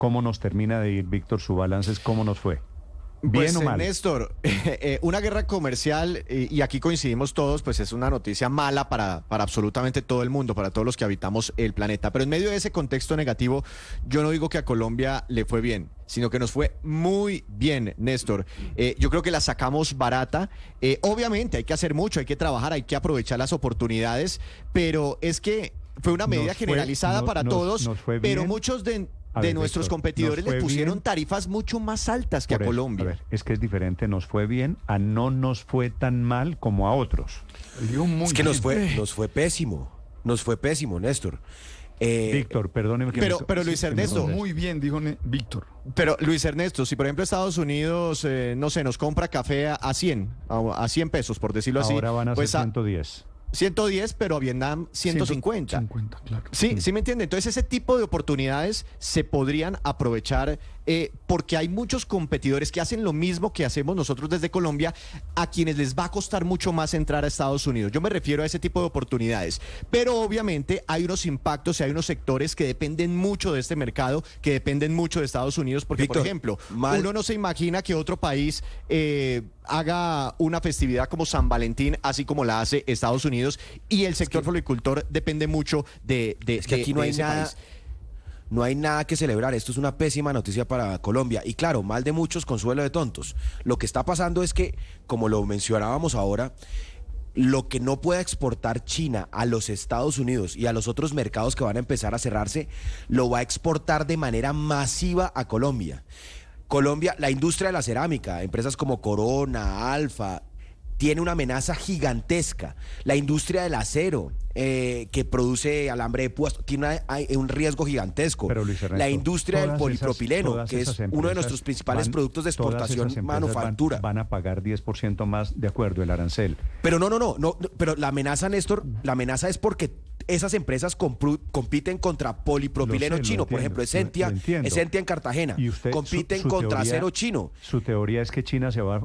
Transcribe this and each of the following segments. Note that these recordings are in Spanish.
¿Cómo nos termina de ir, Víctor? Su balance es cómo nos fue. ¿Bien Pues, o mal? Néstor, una guerra comercial, y aquí coincidimos todos, pues es una noticia mala para absolutamente todo el mundo, para todos los que habitamos el planeta. Pero en medio de ese contexto negativo, yo no digo que a Colombia le fue bien, sino que nos fue muy bien, Néstor. Yo creo que la sacamos barata. Obviamente hay que hacer mucho, hay que trabajar, hay que aprovechar las oportunidades, pero es que fue una medida Nos fue- generalizada no- para nos- todos, nos fue pero bien. muchos A de ver, nuestros Víctor, competidores nos le fue pusieron bien. tarifas mucho más altas que a Por eso, Colombia. a ver, es que es diferente, nos fue bien a no nos fue tan mal como a otros. Es que nos fue pésimo, Néstor. Víctor, perdóneme que Pero Luis Ernesto, Muy bien, dijo Víctor. pero Luis Ernesto, si por ejemplo Estados Unidos, no sé, nos compra café a 100, a 100 pesos, por decirlo así, ahora van a ser pues 110. 110, pero a Vietnam 150. 150, claro. Sí, sí me entiende. Entonces ese tipo de oportunidades se podrían aprovechar porque hay muchos competidores que hacen lo mismo que hacemos nosotros desde Colombia, a quienes les va a costar mucho más entrar a Estados Unidos. Yo me refiero a ese tipo de oportunidades. Pero obviamente hay unos impactos y hay unos sectores que dependen mucho de este mercado, que dependen mucho de Estados Unidos, porque Víctor, por ejemplo, uno no se imagina que otro país haga una festividad como San Valentín, así como la hace Estados Unidos, y el sector floricultor depende mucho de Es que aquí no de hay ese nada. país. No hay nada que celebrar, esto es una pésima noticia para Colombia. Y claro, mal de muchos, consuelo de tontos. Lo que está pasando es que, como lo mencionábamos ahora, lo que no pueda exportar China a los Estados Unidos y a los otros mercados que van a empezar a cerrarse, lo va a exportar de manera masiva a Colombia. Colombia, la industria de la cerámica, empresas como Corona, Alfa, tiene una amenaza gigantesca. La industria del acero, que produce alambre de púas, tiene un riesgo gigantesco. Pero, Luis Ernesto, la industria del todas polipropileno, todas que es esas uno de empresas nuestros principales productos de todas exportación, esas empresas manufactura. van a pagar 10% más de acuerdo el arancel. Pero no, pero la amenaza, Néstor, la amenaza es porque esas empresas compiten contra polipropileno Lo sé, lo chino, por entiendo, ejemplo, lo entiendo. Esentia en Cartagena, Y usted, compiten su contra teoría- acero chino. Su teoría es que China se va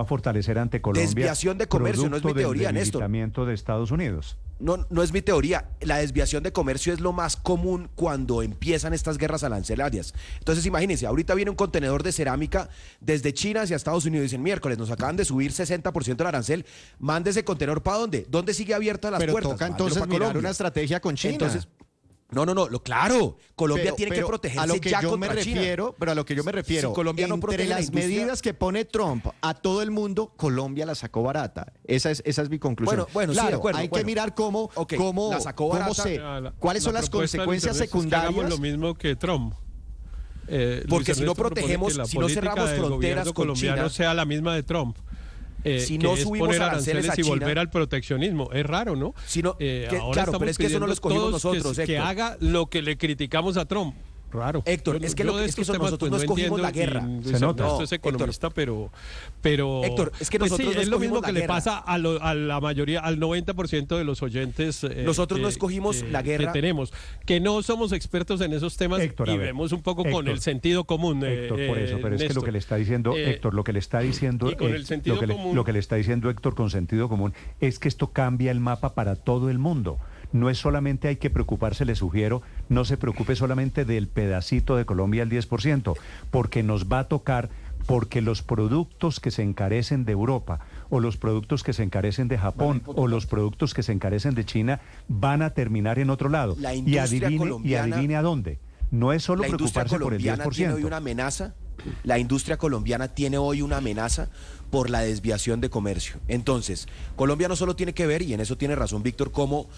a fortalecer ante Colombia. Desviación de comercio, no es mi producto del teoría, Néstor. debilitamiento de Estados Unidos. No es mi teoría. La desviación de comercio es lo más común cuando empiezan estas guerras arancelarias. Entonces, imagínense, ahorita viene un contenedor de cerámica desde China hacia Estados Unidos. Dicen, miércoles, nos acaban de subir 60% el arancel. Mande ese contenedor ¿para dónde? ¿Dónde sigue abierta las Pero puertas? toca Mándelo entonces pa' mirar Colombia. una estrategia con China. Entonces, claro. Colombia Pero- tiene que pero protegerse a lo que ya yo me contra China. refiero, pero a lo que yo me refiero, Si Colombia no entre protege la las industria- medidas que pone Trump a todo el mundo, Colombia la sacó barata. Esa es mi conclusión. Bueno, sí, de claro, acuerdo, hay que bueno. mirar Ok, la sacó barata. cuáles son las consecuencias secundarias. Hagamos lo mismo que Trump. Porque Luis si no Ernesto propone protegemos, que la si no política cerramos del fronteras gobierno con colombiano China, sea la misma de Trump. Si Que no es subimos poner aranceles a y China- volver al proteccionismo. Es raro, ¿no? Si no- Ahora claro, estamos pero es que eso no lo pidiendo escogimos todos nosotros, que Héctor. haga lo que le criticamos a Trump. Raro. Héctor, es que yo lo que- de es que estos eso temas, nosotros pues, no escogimos la entiendo, guerra. y Luis Se nota. Ernesto No, es economista, pero Héctor, es que pues nosotros sí, no es lo escogimos mismo la que le guerra. pasa a la mayoría, al 90% de los oyentes. Nosotros no escogimos la guerra. Que tenemos, que no somos expertos en esos temas Héctor, a y ver, vemos un poco con Héctor, el sentido común. Héctor, por eso, pero es que lo que le está diciendo Héctor, lo que le está diciendo y con el sentido común. lo que le está diciendo Héctor con sentido común es que esto cambia el mapa para todo el mundo. No es solamente hay que preocuparse, le sugiero, no se preocupe solamente del pedacito de Colombia al 10%, porque nos va a tocar, porque los productos que se encarecen de Europa o los productos que se encarecen de Japón o los productos que se encarecen de China van a terminar en otro lado. La Y industria adivine colombiana- a dónde. No es solo La industria preocuparse por el colombiana tiene hoy 10%. una amenaza. La industria colombiana tiene hoy una amenaza por la desviación de comercio. Entonces, Colombia no solo tiene que ver, y en eso tiene razón Víctor, cómo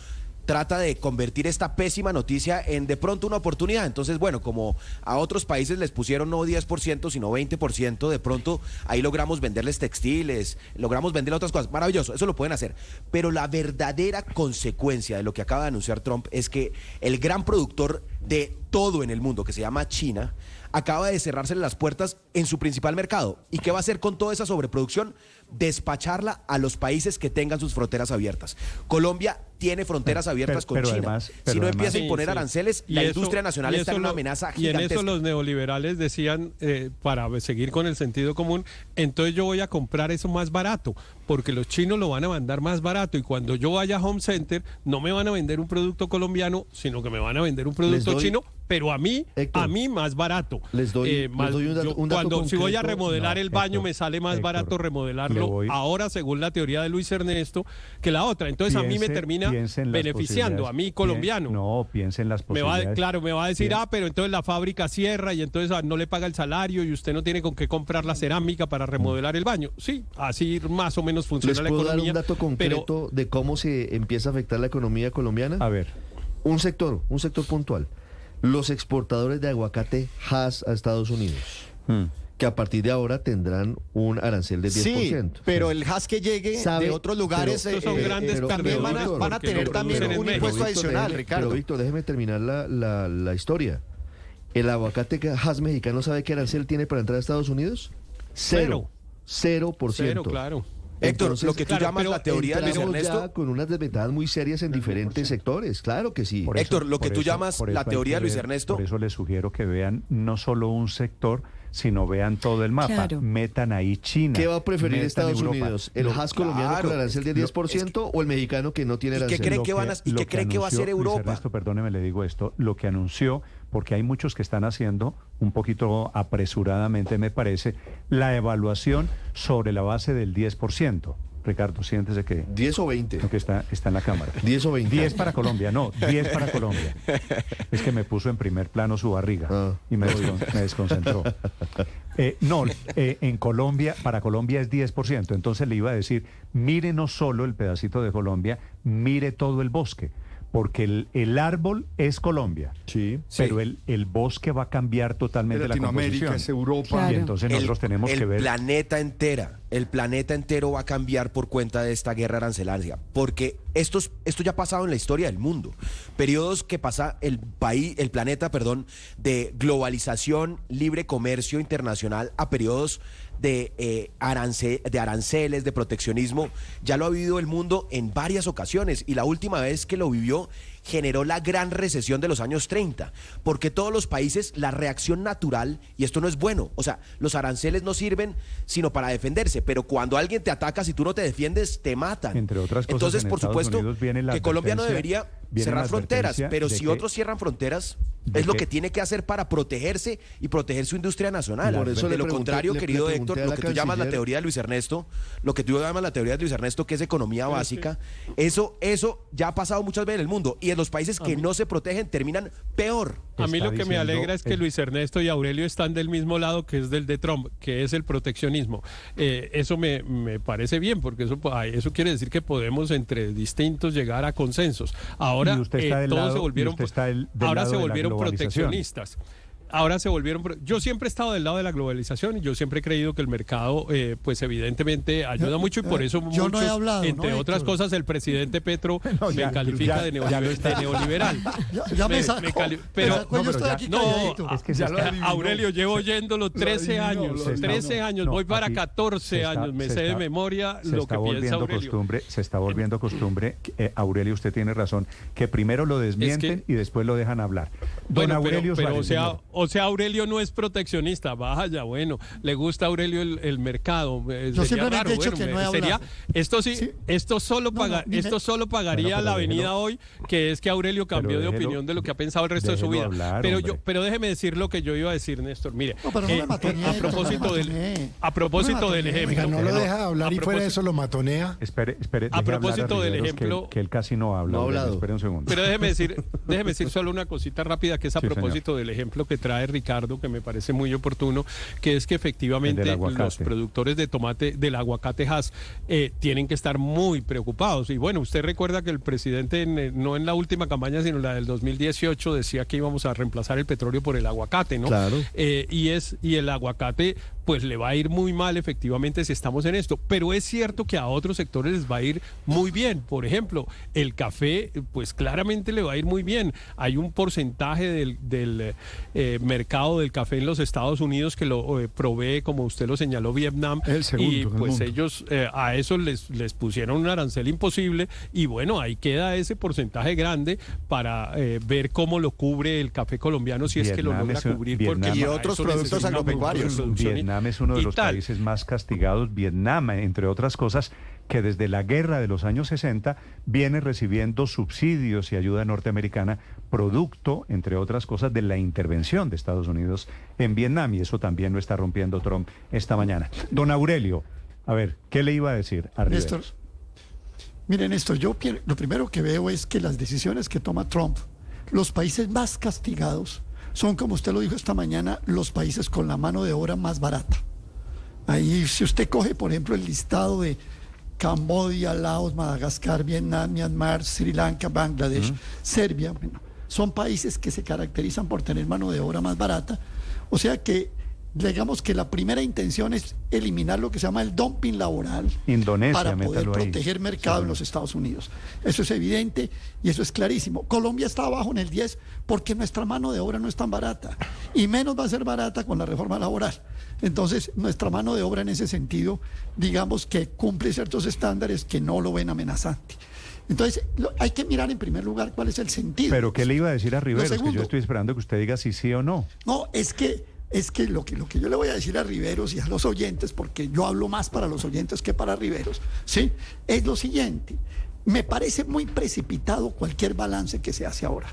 trata de convertir esta pésima noticia en de pronto una oportunidad. Entonces, bueno, como a otros países les pusieron no 10%, sino 20%, de pronto ahí logramos venderles textiles, logramos venderles otras cosas. Maravilloso, eso lo pueden hacer. Pero la verdadera consecuencia de lo que acaba de anunciar Trump es que el gran productor de todo en el mundo, que se llama China, acaba de cerrársele las puertas en su principal mercado. ¿Y qué va a hacer con toda esa sobreproducción? Despacharla a los países que tengan sus fronteras abiertas. Colombia tiene fronteras abiertas con pero China. además- Si pero no además- empieza a imponer Sí, sí. aranceles, Y la eso- industria nacional y está en eso una lo- amenaza Y en gigantesca. eso los neoliberales decían, para seguir con el sentido común, entonces yo voy a comprar eso más barato, porque los chinos lo van a mandar más barato y cuando yo vaya a Home Center no me van a vender un producto colombiano, sino que me van a vender un producto doy- chino pero a mí más barato. Les doy un dato cuando si voy a concreto. remodelar el baño, me sale más barato remodelarlo ahora, según la teoría de Luis Ernesto, que la otra. Entonces a mí me termina beneficiando, a mí colombiano. No, piense en las posibilidades. Me va a decir, pero entonces la fábrica cierra y entonces no le paga el salario y usted no tiene con qué comprar la cerámica para remodelar el baño. Sí, así más o menos funciona la economía. ¿Les puedo dar un dato concreto de cómo se empieza a afectar la economía colombiana? A ver. Un sector puntual. Los exportadores de aguacate Hass a Estados Unidos, que a partir de ahora tendrán un arancel del 10%. Sí, pero el Hass que llegue de otros lugares son grandes también van a tener también un impuesto adicional, Ricardo. Pero Víctor, déjeme terminar la historia. ¿El aguacate Hass mexicano sabe qué arancel tiene para entrar a Estados Unidos? 0%. Cero, claro. Héctor, Entonces, lo que tú llamas la teoría de Luis Ernesto, ya con unas desventajas muy serias en diferentes sectores, claro que sí. Héctor, lo que tú llamas la teoría de Luis Ernesto. Por eso les sugiero que vean no solo un sector, sino vean todo el mapa. Claro. Metan ahí China. ¿Qué va a preferir Estados Europa. Unidos? ¿El Hass colombiano con arancel del 10% o el mexicano que no tiene ¿Y qué arancel? cree que va a hacer Luis Europa? Ernesto, perdóneme, le digo esto, lo que anunció, porque hay muchos que están haciendo un poquito apresuradamente, me parece, la evaluación sobre la base del 10%. Ricardo, siéntese que... 10 o 20. Lo que está en la Cámara. 10 o 20. 10 para Colombia, no, 10 para Colombia. Es que me puso en primer plano su barriga y me desconcentró. En Colombia, para Colombia es 10%. Entonces le iba a decir, mire no solo el pedacito de Colombia, mire todo el bosque. Porque el árbol es Colombia, Sí. pero el bosque va a cambiar totalmente la composición. Es Europa. Claro. Y entonces nosotros tenemos que ver... El planeta entero va a cambiar por cuenta de esta guerra arancelaria, porque esto ya ha pasado en la historia del mundo. Periodos que pasa el planeta, de globalización, libre comercio internacional a periodos de aranceles, de proteccionismo, ya lo ha vivido el mundo en varias ocasiones, y la última vez que lo vivió generó la gran recesión de los años 30, porque todos los países, la reacción natural, y esto no es bueno, o sea, los aranceles no sirven sino para defenderse, pero cuando alguien te ataca, si tú no te defiendes, te matan. Entre otras cosas, entonces, en por Estados supuesto, Unidos viene la que Colombia no advertencia- debería viene cerrar la fronteras, advertencia pero de si que- otros cierran fronteras, de es lo que- que tiene que hacer para protegerse y proteger su industria nacional. Por eso De le lo pregunté- contrario, le querido pregunté Héctor, a lo la que tú llamas la canciller- teoría de Luis Ernesto, que es economía básica, eso ya ha pasado muchas veces en el mundo, y en los países que no se protegen terminan peor. A mí Está lo que me diciendo alegra es que Luis Ernesto y Aurelio están del mismo lado, que es del de Trump, que es el proteccionismo. Eso me parece bien, porque eso quiere decir que podemos entre distintos llegar a consensos. Ahora Y usted está del todos lado- se volvieron, y usted está del ahora lado se de la volvieron globalización. proteccionistas. Ahora se volvieron... Yo siempre he estado del lado de la globalización y yo siempre he creído que el mercado, pues evidentemente ayuda mucho, y por eso yo no he muchos, hablado, entre ¿no, otras Héctor? cosas, el presidente Petro No, me ya, califica ya, de, ya lo está. de neoliberal. Ya me sacó. Pero Yo estoy aquí no, calladito. Es que Ya se lo está- adivinó. Aurelio, llevo oyéndolo 13 años, se está- 13 años, no, voy para aquí 14 se está- años, me se sé de está- memoria se lo está que piensa volviendo Aurelio. costumbre, se está volviendo costumbre, Aurelio, usted tiene razón, que primero lo desmienten y después lo dejan hablar. Don Bueno, Aurelio pero Suárez, señor. o sea, Aurelio no es proteccionista, vaya, bueno, le gusta a Aurelio el mercado. Yo Sería simplemente raro, he dicho bueno, que no he sería, hablado. esto sí, Sí. esto solo pagaría Bueno, pero la avenida déjelo. hoy, que es que Aurelio cambió de déjelo- opinión de lo que ha pensado el resto de su déjelo vida. hablar, pero hombre. pero déjeme decir lo que yo iba a decir, Néstor. Mire, No, pero no me matoneé, a no propósito me del matoneé. a propósito No me del matoneé. ejemplo. Oiga, no lo Déjelo. deja hablar A y fuera de eso lo matonea. Espere, deje A propósito hablar a del Riveros, ejemplo- que él casi no habla. No ha Aurelio, hablado. espere un segundo. Pero déjeme decir solo una cosita rápida, que es a Sí, señor. propósito del ejemplo que trae Ricardo, que me parece muy oportuno, que es que efectivamente El del aguacate. los productores de tomate del aguacate Hass tienen que estar muy preocupados. Y bueno, usted recuerda que el presidente, no en la última campaña, sino la del 2018, decía que íbamos a reemplazar el petróleo por el aguacate, ¿no? Claro. Y el aguacate, pues le va a ir muy mal efectivamente si estamos en esto. Pero es cierto que a otros sectores les va a ir muy bien. Por ejemplo, el café, pues claramente le va a ir muy bien. Hay un porcentaje del mercado del café en los Estados Unidos que lo provee, como usted lo señaló, Vietnam. El segundo y en el pues mundo. ellos a eso les pusieron un arancel imposible. Y bueno, ahí queda ese porcentaje grande para ver cómo lo cubre el café colombiano, si es que lo Vietnam logra es un- cubrir. Vietnam- Porque Y para otros eso productos necesitamos agropecuarios. producción Vietnam es uno de y los tal. países más castigados. Vietnam, entre otras cosas, que desde la guerra de los años 60 viene recibiendo subsidios y ayuda norteamericana, producto, entre otras cosas, de la intervención de Estados Unidos en Vietnam, y eso también lo está rompiendo Trump esta mañana. Don Aurelio, a ver, ¿qué le iba a decir a Riveros? Néstor, miren esto, lo primero que veo es que las decisiones que toma Trump, los países más castigados son, como usted lo dijo esta mañana, los países con la mano de obra más barata. Ahí, si usted coge, por ejemplo, el listado de Camboya, Laos, Madagascar, Vietnam, Myanmar, Sri Lanka, Bangladesh, Serbia, bueno, son países que se caracterizan por tener mano de obra más barata. O sea que, digamos que la primera intención es eliminar lo que se llama el dumping laboral Indonesia, para poder métalo ahí. proteger mercado en los Estados Unidos. Eso es evidente y eso es clarísimo. Colombia está abajo en el 10 porque nuestra mano de obra no es tan barata y menos va a ser barata con la reforma laboral. Entonces, nuestra mano de obra en ese sentido, digamos que cumple ciertos estándares que no lo ven amenazante. Entonces, hay que mirar en primer lugar cuál es el sentido. Pero ¿qué le iba a decir a Riveros? Que segundo. yo estoy esperando que usted diga si sí o no. No, es que lo que yo le voy a decir a Riveros y a los oyentes, porque yo hablo más para los oyentes que para Riveros, ¿sí? Es lo siguiente. Me parece muy precipitado cualquier balance que se hace ahora.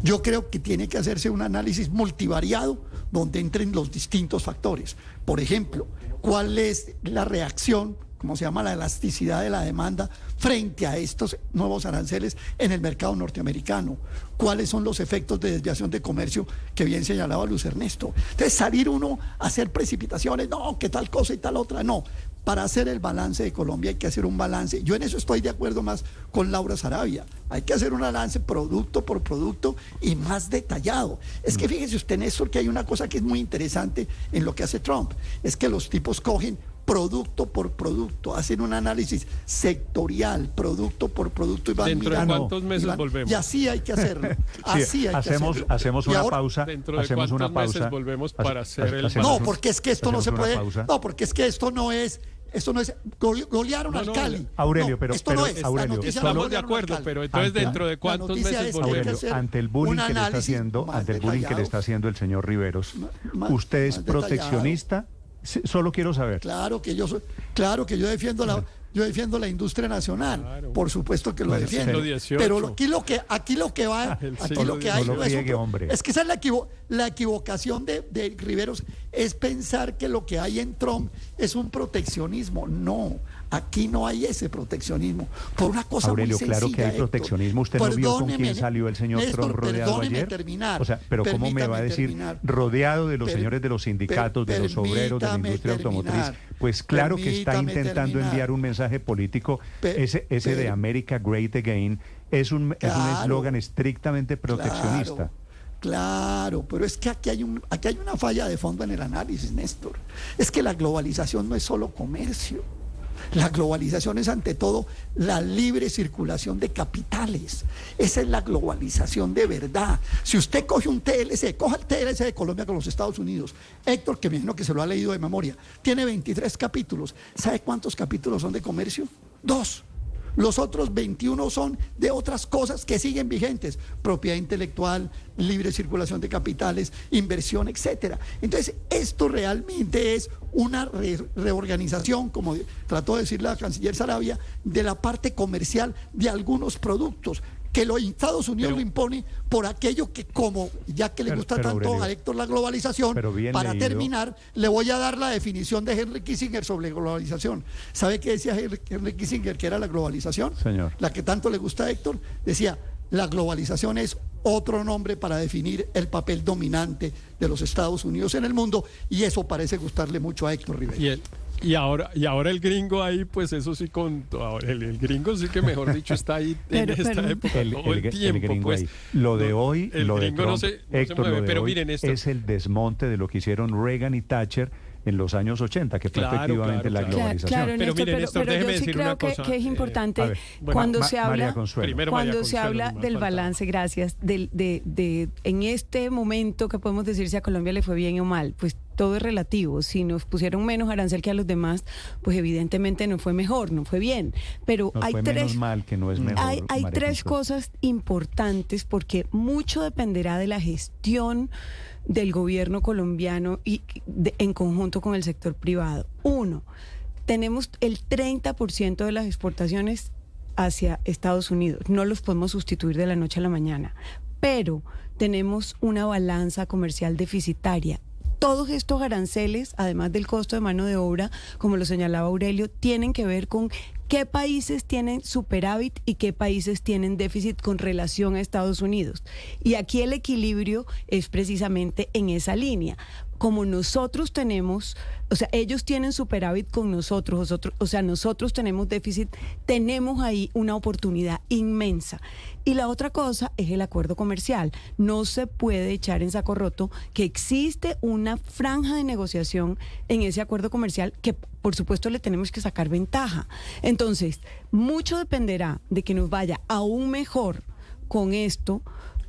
Yo creo que tiene que hacerse un análisis multivariado donde entren los distintos factores. Por ejemplo, ¿cuál es la reacción, como se llama la elasticidad de la demanda frente a estos nuevos aranceles en el mercado norteamericano? ¿Cuáles son los efectos de desviación de comercio que bien señalaba Luis Ernesto? Entonces, salir uno a hacer precipitaciones, no, que tal cosa y tal otra, no. Para hacer el balance de Colombia hay que hacer un balance. Yo en eso estoy de acuerdo más con Laura Sarabia. Hay que hacer un balance producto por producto y más detallado. Es que fíjese usted, Néstor, que hay una cosa que es muy interesante en lo que hace Trump. Es que los tipos cogen producto por producto, hacen un análisis sectorial, producto por producto y van ¿Dentro mirando. de cuántos meses volvemos? Y así hay que hacerlo. Sí, Así hay que hacerlo. hacemos Y una ahora, pausa. ¿Dentro de Hacemos una cuántos meses pausa. volvemos para hacer el hacemos No, un- porque es que esto no se hacemos una puede. pausa. No, porque es que esto no es golearon No, al no, Cali. Aurelio, No, pero- esto pero, no es. La Aurelio, noticia no Estamos de golearon al acuerdo, Cali. pero entonces Ante- dentro de cuántos noticia meses es que hay volvemos. que Aurelio, hacer ante el bullying un que le está análisis haciendo, más ante el bullying que le detallado. está haciendo el señor Riveros, Más- ¿usted es más detallado. proteccionista? Sí, solo quiero saber. Claro que yo defiendo la industria nacional. Claro. Por supuesto que lo Bueno, defiendo. siglo XVIII. Pero aquí lo que va, El aquí siglo lo que hay No lo no es friegue, hombre. es que esa es la equivocación de Riveros, es pensar que lo que hay en Trump es un proteccionismo. No, aquí no hay ese proteccionismo. Por una cosa Aurelio, muy claro sencilla, que hay Héctor. proteccionismo. ¿Usted no vio con quién Perdóneme, salió el señor Néstor, Trump rodeado perdóneme ayer? terminar, O sea, pero ¿cómo me va a permítame decir terminar. rodeado de los Per- señores de los sindicatos, de los obreros, de la permítame industria automotriz? terminar. Pues claro que está Permítame intentando terminar. enviar un mensaje político. Per- Ese de per- America Great Again es un Claro. eslogan estrictamente proteccionista. Claro, pero es que aquí hay una falla de fondo en el análisis, Néstor. Es que la globalización no es solo comercio. La globalización es ante todo la libre circulación de capitales. Esa es la globalización de verdad. Si usted coge un TLC, coja el TLC de Colombia con los Estados Unidos. Héctor, que me imagino que se lo ha leído de memoria, tiene 23 capítulos. ¿Sabe cuántos capítulos son de comercio? 2. Los otros 21 son de otras cosas que siguen vigentes: propiedad intelectual, libre circulación de capitales, inversión, etcétera. Entonces, esto realmente es una reorganización, como trató de decir la canciller Sarabia, de la parte comercial de algunos productos que los Estados Unidos lo impone por aquello que, como ya que le gusta tanto Aurelio, a Héctor la globalización, pero bien para leído. terminar, le voy a dar la definición de Henry Kissinger sobre globalización. ¿Sabe qué decía Henry Kissinger que era la globalización? Señor. La que tanto le gusta a Héctor. Decía, la globalización es otro nombre para definir el papel dominante de los Estados Unidos en el mundo, y eso parece gustarle mucho a Héctor Rivera. Y ahora el gringo ahí, pues eso sí, ahora el gringo sí que, mejor dicho, está ahí en esta época todo el tiempo. gringo Pues, ahí. Lo de hoy, el lo de gringo Trump, no se Héctor, mueve, lo de pero hoy miren esto. es el desmonte de lo que hicieron Reagan y Thatcher en los años 80, que fue Claro, efectivamente la claro. globalización. Claro, Pero Néstor, miren, Néstor, pero déjeme yo sí decir creo una cosa, que es importante a ver, cuando se María habla, Consuelo. Primero, María cuando se Consuelo, habla no me del falta. balance, gracias, en este momento que podemos decir si a Colombia le fue bien o mal, pues todo es relativo. Si nos pusieron menos arancel que a los demás, pues evidentemente no fue mejor, no fue bien. Pero Nos hay fue tres, menos mal que no es mejor. hay María tres Consuelo. cosas importantes, porque mucho dependerá de la gestión del gobierno colombiano y en conjunto con el sector privado. Uno, tenemos el 30% de las exportaciones hacia Estados Unidos. No los podemos sustituir de la noche a la mañana, pero tenemos una balanza comercial deficitaria. Todos estos aranceles, además del costo de mano de obra, como lo señalaba Aurelio, tienen que ver con qué países tienen superávit y qué países tienen déficit con relación a Estados Unidos. Y aquí el equilibrio es precisamente en esa línea. Como nosotros tenemos, o sea, ellos tienen superávit con nosotros, o sea, nosotros tenemos déficit, tenemos ahí una oportunidad inmensa. Y la otra cosa es el acuerdo comercial. No se puede echar en saco roto que existe una franja de negociación en ese acuerdo comercial que, por supuesto, le tenemos que sacar ventaja. Entonces, mucho dependerá de que nos vaya aún mejor con esto,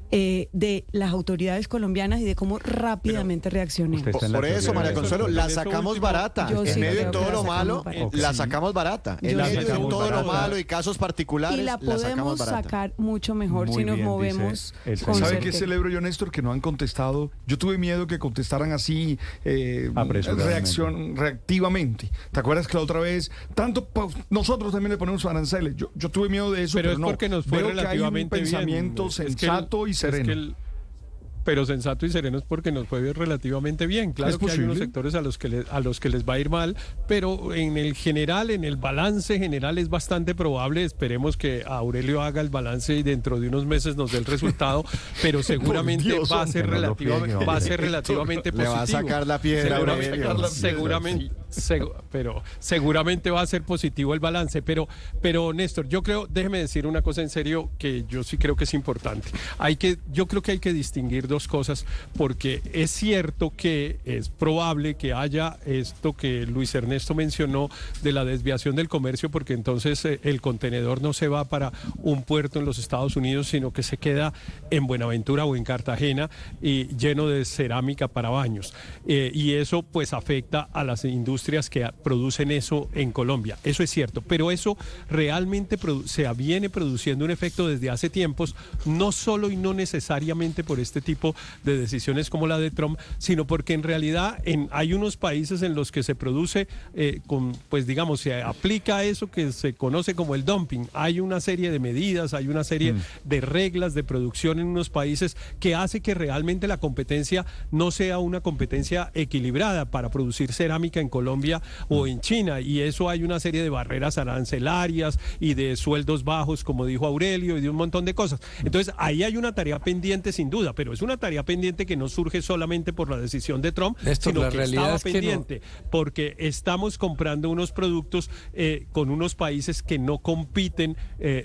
de las autoridades colombianas y de cómo rápidamente reaccionemos. Por eso, María Consuelo, la sacamos barata. En medio de todo lo malo, la sacamos barata. En medio de todo lo malo y casos particulares, y la podemos sacar mucho mejor si nos movemos. ¿Sabe qué celebro yo, Néstor? Que no han contestado. Yo tuve miedo que contestaran así reactivamente. ¿Te acuerdas que la otra vez, nosotros también le ponemos aranceles? Yo tuve miedo de eso, pero no. Porque nos fue veo relativamente que hay un pensamiento sensato y sereno. Pero sensato y sereno es porque nos fue relativamente bien. Claro que hay unos sectores a los que les va a ir mal, pero en el general, en el balance general es bastante probable. Esperemos que Aurelio haga el balance y dentro de unos meses nos dé el resultado, pero seguramente va a ser relativamente positivo. Le va a sacar la piedra. Seguramente va a ser positivo el balance, pero Néstor, déjeme decir una cosa en serio que yo sí creo que es importante. Yo creo que hay que distinguir dos cosas, porque es cierto que es probable que haya esto que Luis Ernesto mencionó de la desviación del comercio, porque entonces el contenedor no se va para un puerto en los Estados Unidos, sino que se queda en Buenaventura o en Cartagena y lleno de cerámica para baños. Y eso pues afecta a las industrias que producen eso en Colombia. Eso es cierto, pero eso realmente se viene produciendo un efecto desde hace tiempos, no solo y no necesariamente por este tipo de decisiones como la de Trump, sino porque en realidad hay unos países en los que se produce, se aplica eso que se conoce como el dumping. Hay una serie de medidas, hay una serie de reglas de producción en unos países que hace que realmente la competencia no sea una competencia equilibrada para producir cerámica en Colombia o en China, y eso hay una serie de barreras arancelarias y de sueldos bajos, como dijo Aurelio, y de un montón de cosas. Entonces ahí hay una tarea pendiente sin duda, pero es una tarea pendiente que no surge solamente por la decisión de Trump, sino que estaba pendiente porque estamos comprando unos productos con unos países que no compiten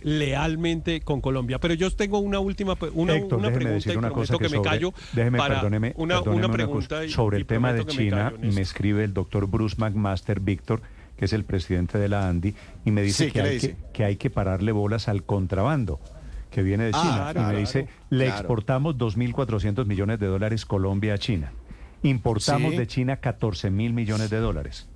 lealmente con Colombia. Pero yo tengo una última una pregunta y prometo que me callo para una pregunta sobre el tema de China. Me escribe el doctor Bruce McMaster Víctor, que es el presidente de la ANDI, y me dice que hay que pararle bolas al contrabando que viene de China. Y me dice, exportamos 2.400 millones de dólares Colombia a China. Importamos de China 14.000 millones de dólares.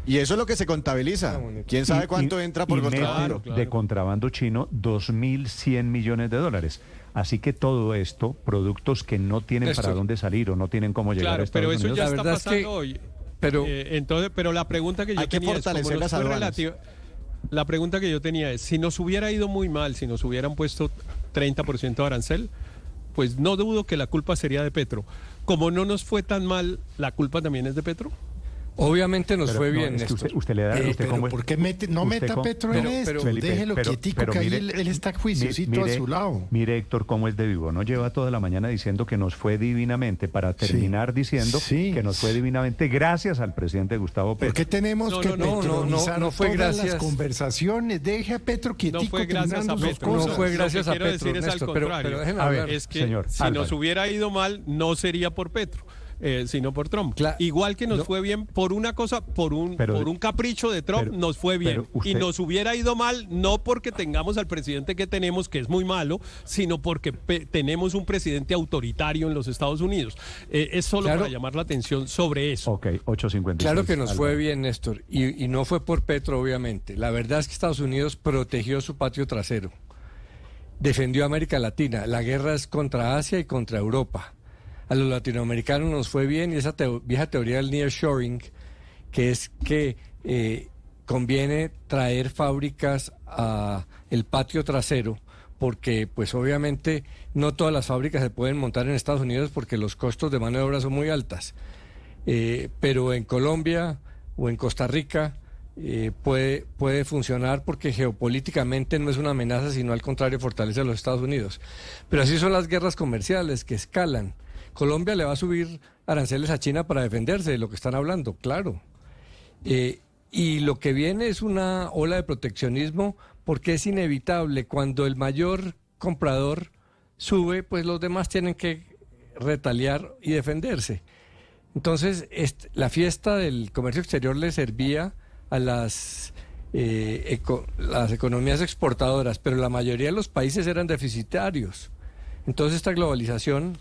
Y eso es lo que se contabiliza. ¿Quién sabe cuánto entra por contrabando? De contrabando chino, 2.100 millones de dólares. Así que todo esto, productos que no tienen para dónde salir o no tienen cómo llegar a Estados Unidos. Pero eso ya está pasando hoy. Pero la pregunta que yo tenía es, como nos fue relativa, la pregunta que yo tenía es, si nos hubiera ido muy mal, si nos hubieran puesto 30% de arancel, pues no dudo que la culpa sería de Petro. Como no nos fue tan mal, ¿la culpa también es de Petro? Obviamente nos fue bien. Es que usted le da. ¿Por qué no meta a Petro en esto? Déjelo quietico, que ahí él está juiciosito a su lado. Mire, Héctor, cómo es de vivo. No lleva toda la mañana diciendo que nos fue divinamente, para terminar diciendo que nos fue divinamente gracias al presidente Gustavo Petro. ¿Por qué tenemos que petronizar no fue todas gracias las conversaciones? Deje a Petro quietico. No fue gracias a Petro. No fue gracias a Petro. Lo que quiero decir es al contrario. A ver, es que señor, si Álvaro, nos hubiera ido mal, no sería por Petro. Sino por Trump. Igual que nos fue bien por una cosa, por un capricho de Trump, nos fue bien. Y nos hubiera ido mal, no porque tengamos al presidente que tenemos, que es muy malo, sino porque tenemos un presidente autoritario en los Estados Unidos. Es solo para llamar la atención sobre eso. Ok, 8:56. Claro que nos fue bien, Néstor, y no fue por Petro, obviamente. La verdad es que Estados Unidos protegió su patio trasero. Defendió a América Latina. La guerra es contra Asia y contra Europa. A los latinoamericanos nos fue bien, y esa vieja teoría del nearshoring, que es que conviene traer fábricas a el patio trasero, porque pues obviamente no todas las fábricas se pueden montar en Estados Unidos porque los costos de mano de obra son muy altas. Pero en Colombia o en Costa Rica puede funcionar porque geopolíticamente no es una amenaza, sino al contrario fortalece a los Estados Unidos. Pero así son las guerras comerciales que escalan. Colombia le va a subir aranceles a China para defenderse de lo que están hablando, claro. Y lo que viene es una ola de proteccionismo porque es inevitable. Cuando el mayor comprador sube, pues los demás tienen que retaliar y defenderse. Entonces, la fiesta del comercio exterior le servía a las economías exportadoras, pero la mayoría de los países eran deficitarios. Entonces esta globalización,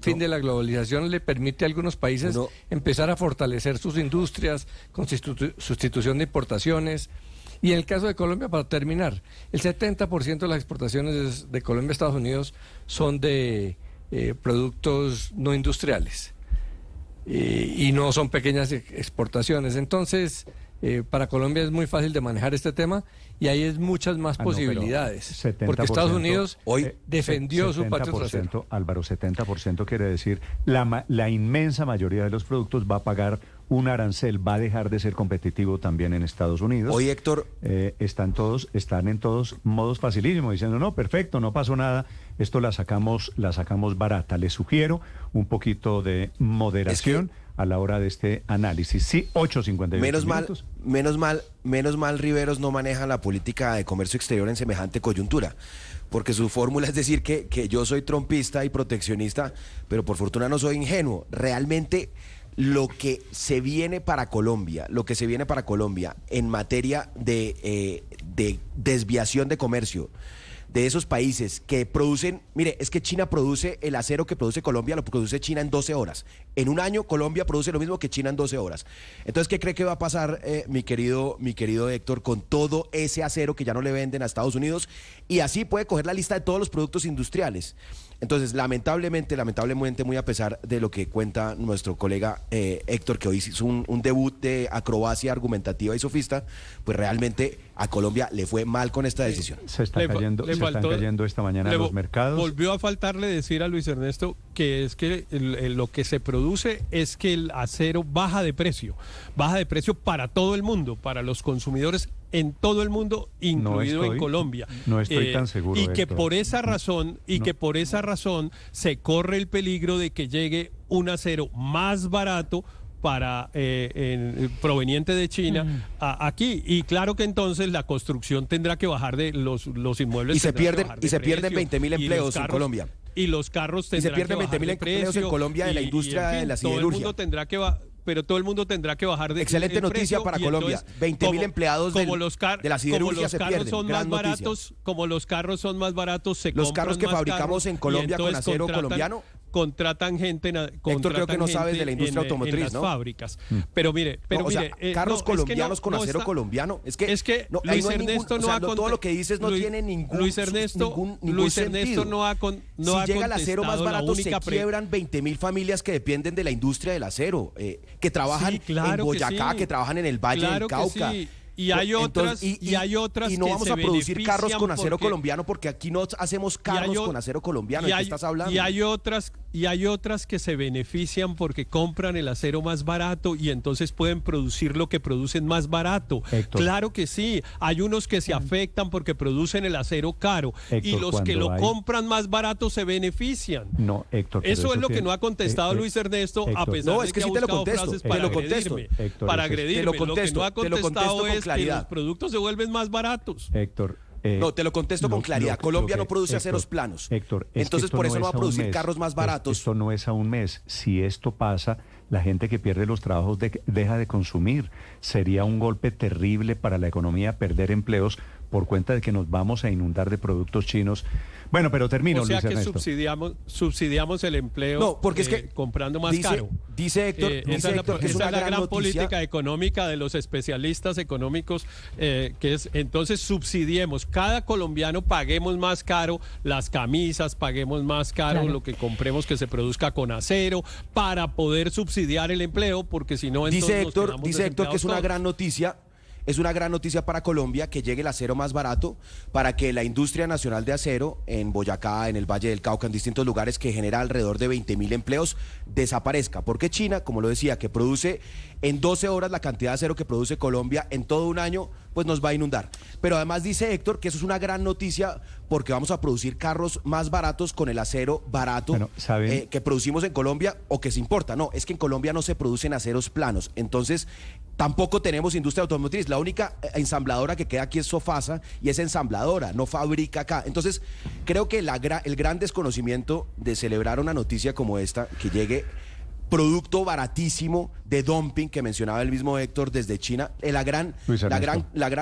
fin de la globalización le permite a algunos países empezar a fortalecer sus industrias con sustitución de importaciones. Y en el caso de Colombia, para terminar, el 70% de las exportaciones de Colombia a Estados Unidos son de productos no industriales y no son pequeñas exportaciones. Entonces, para Colombia es muy fácil de manejar este tema y hay muchas más posibilidades. Porque Estados Unidos hoy defendió su patio trasero. Álvaro, 70% quiere decir la inmensa mayoría de los productos va a pagar un arancel, va a dejar de ser competitivo también en Estados Unidos. Hoy, Héctor, están en todos modos facilísimos, diciendo, no, perfecto, no pasó nada, esto la sacamos barata. Les sugiero un poquito de moderación a la hora de este análisis. Sí, 8:58 minutos. Menos mal Riveros no maneja la política de comercio exterior en semejante coyuntura, porque su fórmula es decir que yo soy trompista y proteccionista, pero por fortuna no soy ingenuo. Realmente lo que se viene para Colombia en materia de desviación de comercio de esos países que producen, mire, es que China produce el acero que produce Colombia, lo produce China en 12 horas. En un año Colombia produce lo mismo que China en 12 horas. Entonces, ¿qué cree que va a pasar, mi querido Héctor, con todo ese acero que ya no le venden a Estados Unidos? Y así puede coger la lista de todos los productos industriales. Entonces, lamentablemente, muy a pesar de lo que cuenta nuestro colega Héctor, que hoy hizo un debut de acrobacia argumentativa y sofista, pues realmente a Colombia le fue mal con esta decisión. Se están cayendo esta mañana los mercados. Volvió a faltarle decir a Luis Ernesto que es que lo que se produce es que el acero baja de precio para todo el mundo, para los consumidores en todo el mundo, incluido en Colombia. No estoy tan seguro. Y que por esa razón, se corre el peligro de que llegue un acero más barato proveniente de China aquí, y claro que entonces la construcción tendrá que bajar de los inmuebles y se pierden 20.000 empleos en Colombia. Y los carros tendrán que bajar de precio. Se pierden 20.000 empleos en Colombia de la industria de la siderurgia. Pero todo el mundo tendrá que bajar de excelente el noticia precio, para Colombia. 20.000 empleados de la siderurgia se pierden. Como los carros son más baratos, los carros que fabricamos en Colombia con acero colombiano contratan gente. Héctor, creo que no sabes de la industria automotriz, en las ¿no? fábricas. Pero mire, carros colombianos con acero colombiano. Es que Luis Ernesto no ha todo lo que dices no tiene ningún Luis Ernesto no ha contestado. Si llega el acero más barato, se quiebran 20.000 familias que dependen de la industria del acero, que trabajan en Boyacá, que trabajan en el Valle del Cauca. Y hay otras, y no vamos a producir carros con acero colombiano porque aquí no hacemos carros con acero colombiano. ¿De qué estás hablando? Y hay otras que se benefician porque compran el acero más barato y entonces pueden producir lo que producen más barato. Héctor. Claro que sí. Hay unos que se afectan porque producen el acero caro, Héctor, y los que lo compran más barato se benefician. No, Héctor. Eso es lo que no ha contestado Luis Ernesto, Héctor. a pesar de que sí ha te lo buscado contesto, frases te para lo contesto. agredirme. Héctor, para agredirme. Lo que no ha contestado es que claridad. los productos se vuelven más baratos. Héctor. No, te lo contesto con claridad. Colombia no produce aceros planos. Héctor, entonces por eso no va a producir carros más baratos. Esto no es a un mes. Si esto pasa, la gente que pierde los trabajos deja de consumir. Sería un golpe terrible para la economía perder empleos por cuenta de que nos vamos a inundar de productos chinos. Bueno, pero termino, Luis Ernesto. O sea que subsidiamos el empleo, no, porque es que comprando más caro. Dice Héctor, esa que es una la gran noticia. Política económica de los especialistas económicos, que es entonces subsidiemos. Cada colombiano paguemos más caro las camisas, paguemos más caro lo que compremos que se produzca con acero para poder subsidiar el empleo, porque si no entonces dice Héctor que es una gran noticia es una gran noticia para Colombia que llegue el acero más barato, para que la industria nacional de acero en Boyacá, en el Valle del Cauca, en distintos lugares que genera alrededor de 20.000 empleos, desaparezca. Porque China, como lo decía, que produce en 12 horas la cantidad de acero que produce Colombia en todo un año, pues nos va a inundar. Pero además dice Héctor que eso es una gran noticia porque vamos a producir carros más baratos con el acero barato que producimos en Colombia o que se importa. No, es que en Colombia no se producen aceros planos. Entonces, tampoco tenemos industria automotriz. La única ensambladora que queda aquí es Sofasa y es ensambladora, no fabrica acá. Entonces, creo que el gran desconocimiento de celebrar una noticia como esta, que llegue producto baratísimo de dumping que mencionaba el mismo Héctor desde China. La gran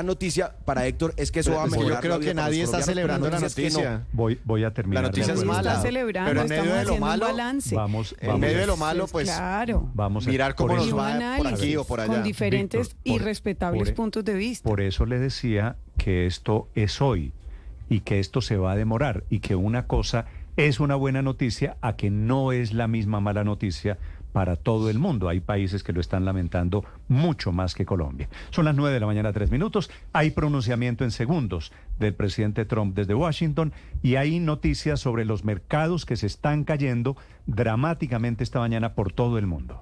noticia para Héctor es que eso va a mejorar. Yo creo que nadie está celebrando la noticia. Voy a terminar. La noticia es mala. Está celebrando, pero en medio de lo malo, en medio de lo malo, pues claro, vamos a mirar cómo nos va por aquí o por allá. Con diferentes Víctor, y respetables puntos de vista. Por eso le decía que esto es hoy y que esto se va a demorar y que una cosa es una buena noticia a que no es la misma mala noticia para todo el mundo. Hay países que lo están lamentando mucho más que Colombia. Son las 9:03 a.m. Hay pronunciamiento en segundos del presidente Trump desde Washington y hay noticias sobre los mercados que se están cayendo dramáticamente esta mañana por todo el mundo.